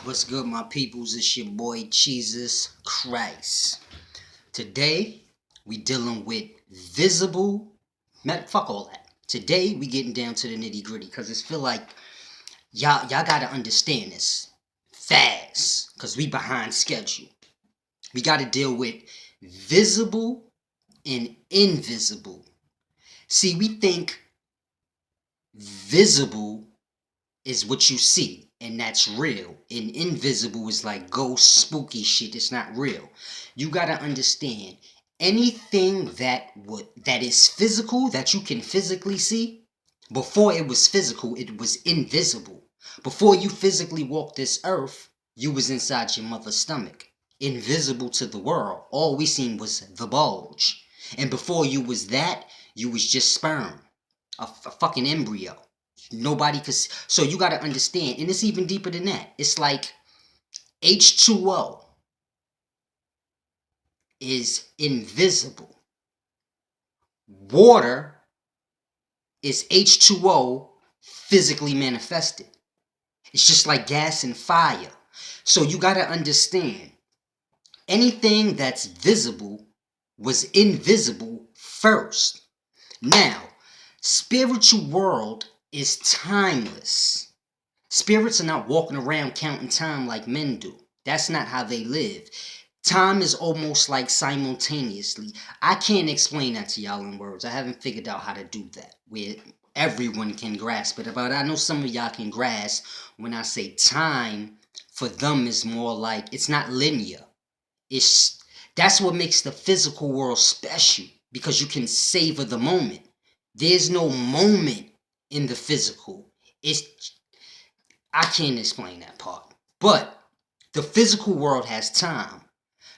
What's good, my peoples? It's your boy Jesus Christ. Today we dealing with visible. Fuck all that. Today we getting down to the nitty gritty because it's feel like y'all gotta understand this fast because we behind schedule. We gotta deal with visible and invisible. See, we think visible is what you see, and that's real. And invisible is like ghost, spooky shit. It's not real. You gotta understand anything that is physical that you can physically see. Before it was physical, it was invisible. Before you physically walked this earth, you was inside your mother's stomach, invisible to the world. All we seen was the bulge. And before you was that, you was just sperm, a fucking embryo. Nobody could. So you got to understand, and it's even deeper than that. It's like H2O is invisible. Water is H2O physically manifested. It's just like gas and fire. So you got to understand, anything that's visible was invisible first. Now, spiritual world is timeless. Spirits are not walking around counting time like men do. That's not how they live. Time is almost like simultaneously. I can't explain that to y'all in words. I haven't figured out how to do that where everyone can grasp it. But I know some of y'all can grasp when I say time for them is more like it's not linear. That's what makes the physical world special, because you can savor the moment. There's no moment in the physical. I can't explain that part. But the physical world has time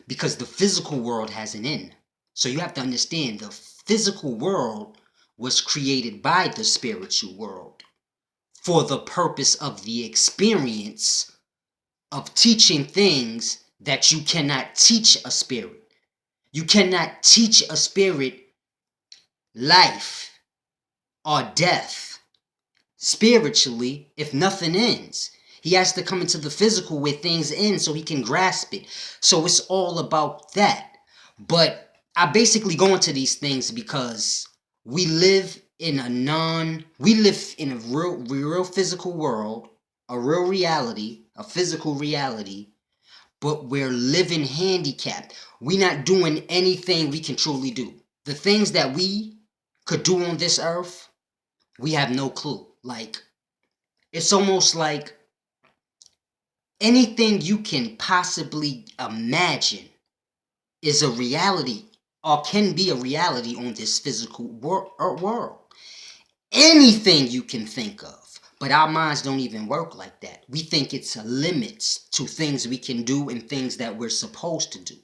because the physical world has an end. So you have to understand the physical world was created by the spiritual world for the purpose of the experience of teaching things that you cannot teach a spirit. You cannot teach a spirit life or death spiritually if nothing ends. He has to come into the physical where things end so he can grasp it. So it's all about that. But I basically go into these things because we live in a real physical world, a real reality, a physical reality, but we're living handicapped. We're not doing anything we can truly do. The things that we could do on this earth, we have no clue. Like, it's almost like anything you can possibly imagine is a reality or can be a reality on this physical world. Anything you can think of. But our minds don't even work like that. We think it's limits to things we can do and things that we're supposed to do.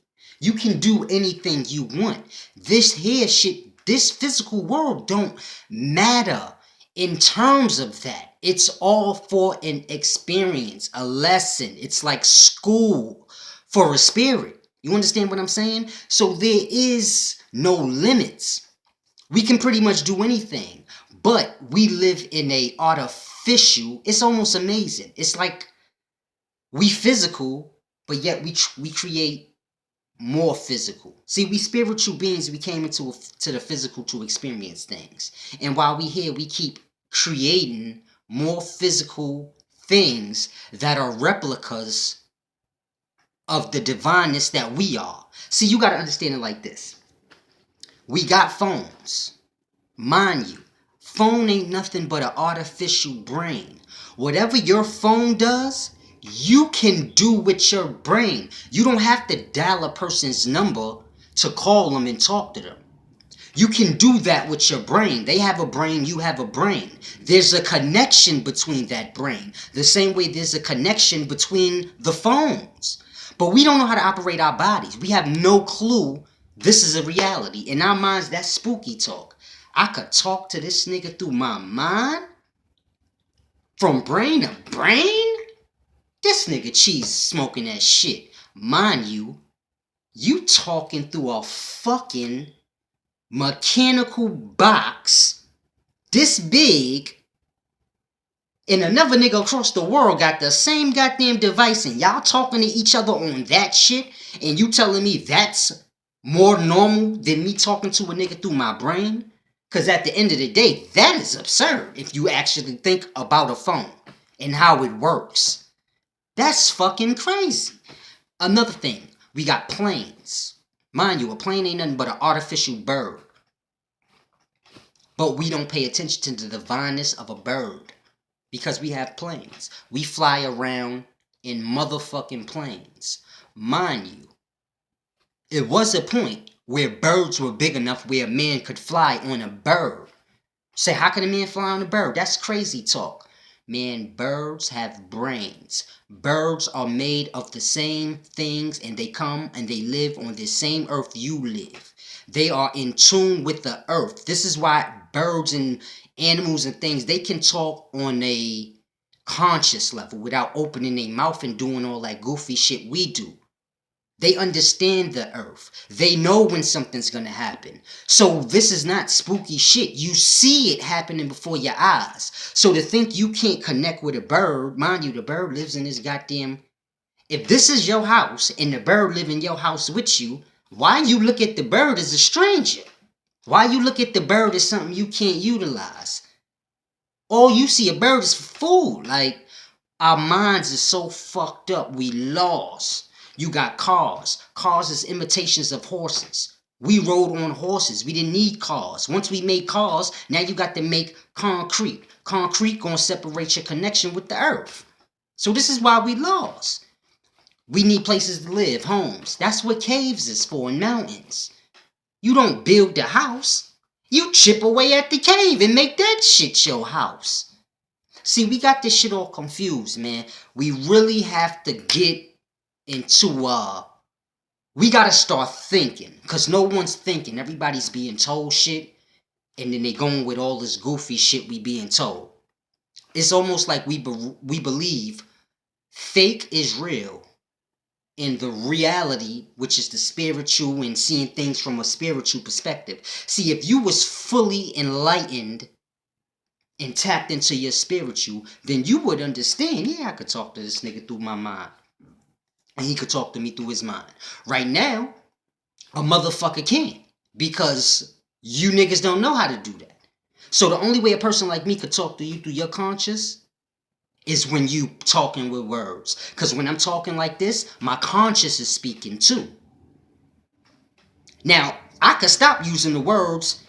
You can do anything you want. This physical world don't matter in terms of that. It's all for an experience, a lesson. It's like school for a spirit. You understand what I'm saying? So there is no limits. We can pretty much do anything, but we live in a artificial. It's almost amazing. It's like we physical, but yet we create more physical. See, we spiritual beings. We came to the physical to experience things, and while we here, we keep creating more physical things that are replicas of the divineness that we are. See, you got to understand it like this. We got phones. Mind you, phone ain't nothing but an artificial brain. Whatever your phone does, you can do with your brain. You don't have to dial a person's number to call them and talk to them. You can do that with your brain. They have a brain, you have a brain. There's a connection between that brain. The same way there's a connection between the phones. But we don't know how to operate our bodies. We have no clue this is a reality. In our minds, that's spooky talk. I could talk to this nigga through my mind? From brain to brain? This nigga cheese smoking that shit. Mind you, you talking through a fucking mechanical box this big and another nigga across the world got the same goddamn device, and y'all talking to each other on that shit, and you telling me that's more normal than me talking to a nigga through my brain? Because at the end of the day, that is absurd if you actually think about a phone and how it works. That's fucking crazy. Another thing, we got planes. Mind you, a plane ain't nothing but an artificial bird. But we don't pay attention to the divineness of a bird because we have planes. We fly around in motherfucking planes. Mind you, it was a point where birds were big enough where a man could fly on a bird. Say, how can a man fly on a bird? That's crazy talk. Man, birds have brains. Birds are made of the same things, and they come and they live on the same earth you live. They are in tune with the earth. This is why birds and animals and things, they can talk on a conscious level without opening their mouth and doing all that goofy shit we do. They understand the earth. They know when something's gonna happen. So this is not spooky shit. You see it happening before your eyes. So to think you can't connect with a bird, mind you, the bird lives in this goddamn... If this is your house and the bird live in your house with you, why you look at the bird as a stranger? Why you look at the bird as something you can't utilize? All you see a bird is for food. Like, our minds are so fucked up, we lost. You got cars. Cars is imitations of horses. We rode on horses. We didn't need cars. Once we made cars, now you got to make concrete. Concrete gonna separate your connection with the earth. So this is why we lost. We need places to live, homes. That's what caves is for, and mountains. You don't build the house. You chip away at the cave and make that shit your house. See, we got this shit all confused, man. We really have to get into we gotta start thinking, because no one's thinking. Everybody's being told shit, and then they going with all this goofy shit we being told. It's almost like we believe fake is real, and the reality, which is the spiritual and seeing things from a spiritual perspective. See, if you was fully enlightened and tapped into your spiritual, then you would understand, yeah, I could talk to this nigga through my mind. And he could talk to me through his mind. Right now, a motherfucker can't. Because you niggas don't know how to do that. So the only way a person like me could talk to you through your conscious is when you talking with words. Because when I'm talking like this, my conscious is speaking too. Now, I could stop using the words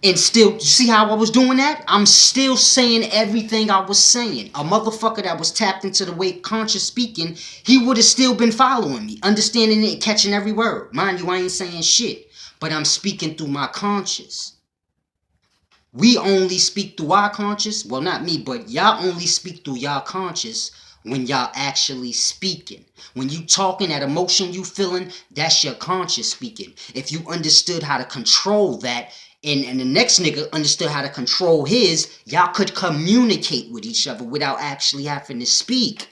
and still, you see how I was doing that? I'm still saying everything I was saying. A motherfucker that was tapped into the way conscious speaking, he would have still been following me, understanding it and catching every word. Mind you, I ain't saying shit, but I'm speaking through my conscious. We only speak through our conscious. Well, not me, but y'all only speak through y'all conscious when y'all actually speaking. When you talking, that emotion you feeling, that's your conscious speaking. If you understood how to control that, and the next nigga understood how to control his, y'all could communicate with each other without actually having to speak.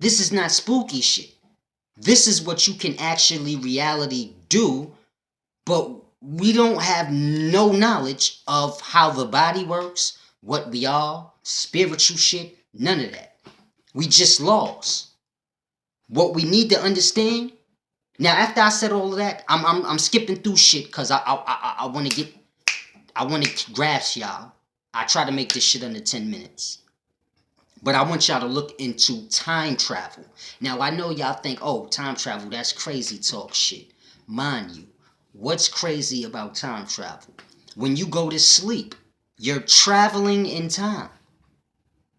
This is not spooky shit. This is what you can actually reality do, but we don't have no knowledge of how the body works, what we are, spiritual shit, none of that. We just lost. What we need to understand. Now, after I said all of that, I'm skipping through shit because I want to grasp y'all. I try to make this shit under 10 minutes. But I want y'all to look into time travel. Now, I know y'all think, oh, time travel, that's crazy talk shit. Mind you, what's crazy about time travel? When you go to sleep, you're traveling in time.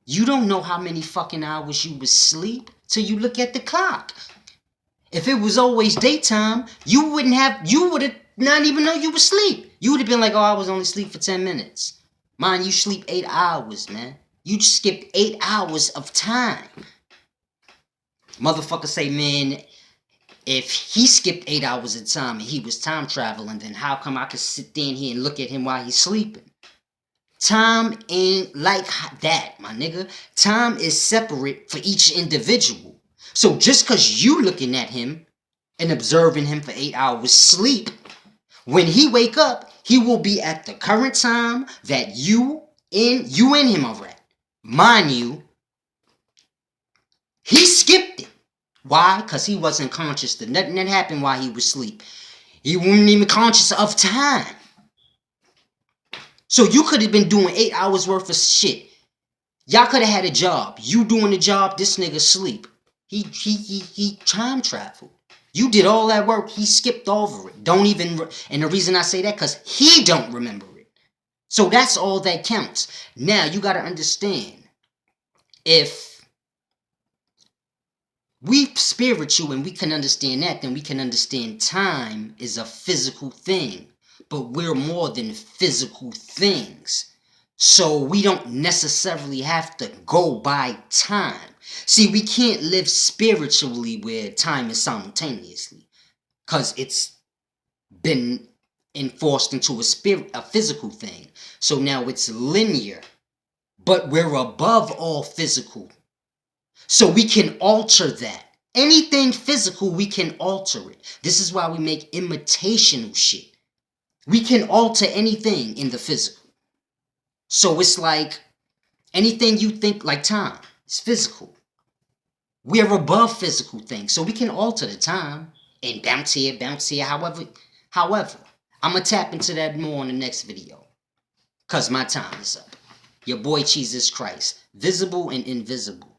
You don't know how many fucking hours you was asleep till you look at the clock. If it was always daytime, you would have not even know you was asleep. You would have been like, oh, I was only asleep for 10 minutes. Mind you sleep 8 hours, man. You skipped 8 hours of time. Motherfucker say, man, if he skipped 8 hours of time and he was time traveling, then how come I could sit down here and look at him while he's sleeping? Time ain't like that, my nigga. Time is separate for each individual. So just because you looking at him and observing him for 8 hours sleep, when he wake up, he will be at the current time that you You and him are at. Mind you, he skipped it. Why? Because he wasn't conscious that nothing that happened while he was asleep. He wasn't even conscious of time. So you could have been doing 8 hours worth of shit. Y'all could have had a job. You doing the job, this nigga sleep. He time traveled. You did all that work, he skipped over it. And the reason I say that, because he don't remember it. So that's all that counts. Now, you got to understand, if we spiritual and we can understand that, then we can understand time is a physical thing. But we're more than physical things. So we don't necessarily have to go by time. See, we can't live spiritually where time is simultaneously. Because it's been enforced into a physical thing. So now it's linear. But we're above all physical. So we can alter that. Anything physical, we can alter it. This is why we make imitational shit. We can alter anything in the physical. So it's like anything you think like time. It's physical. We're above physical things. So we can alter the time and bounce here, however. I'm going to tap into that more in the next video. Because my time is up. Your boy Jesus Christ. Visible and invisible.